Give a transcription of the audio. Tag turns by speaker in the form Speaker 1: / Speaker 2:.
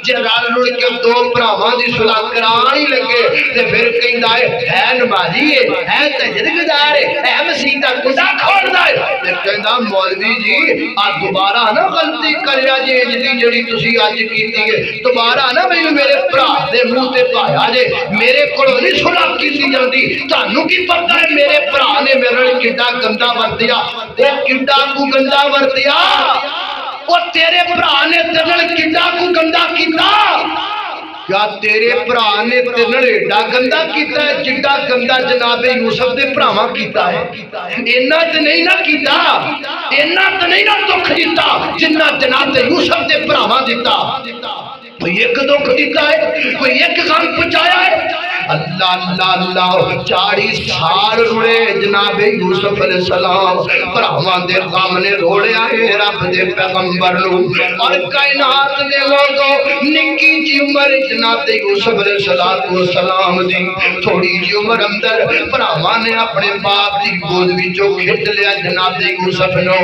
Speaker 1: जे रल रुल के दो भरावां दी सुलह कराण ही लगे ते फिर कहंदा है नमाजी है तजरबेदार है मसीह दा कुंडा खोलदा है ते कहंदा मौलवी जी आ दोबारा ना गलती करया जे जिदी जड़ी तुसी अज कीती है दोबारा ना मैनूं मेरे भरा दे मुंह ते पाया जे मेरे कोलों नहीं सुलह कीती जांदी तानूं की पता है मेरे भरा ने मेरे नाल किड्डा गंदा वरतिया ओ किड्डा को गंदा वरतिया ओ तेरे भरा ने तेरे नाल किड्डा को गंदा कीता क्या तेरे भरा ने तेरे नाल एडा गंदा कीता है जिड्डा गंदा जनाबे यूसुफ दे भरावां कीता है इन्ना ते नहीं ना कीता इन्ना ते नहीं ना दुख दिता जिन्ना जनाब यूसुफ दे भरावां दिता कोई एक दुख दिता है कोई एक गम पहुंचाया है अल्लाह अल्लाह अल्लाह 40 साल रुले जनाबे यूसुफ अलैहिस्सलाम भरावां दे गम ने रोड़िया है रब दे पैगंबर नूं और कायनात दे लोगों निक्की जी उम्र जनाबे यूसुफ अलैहिस्सलाम दी थोड़ी जी उम्र अंदर भरावां ने अपने बाप दी गोद विचों खिच लिया जनाबे यूसुफ नूं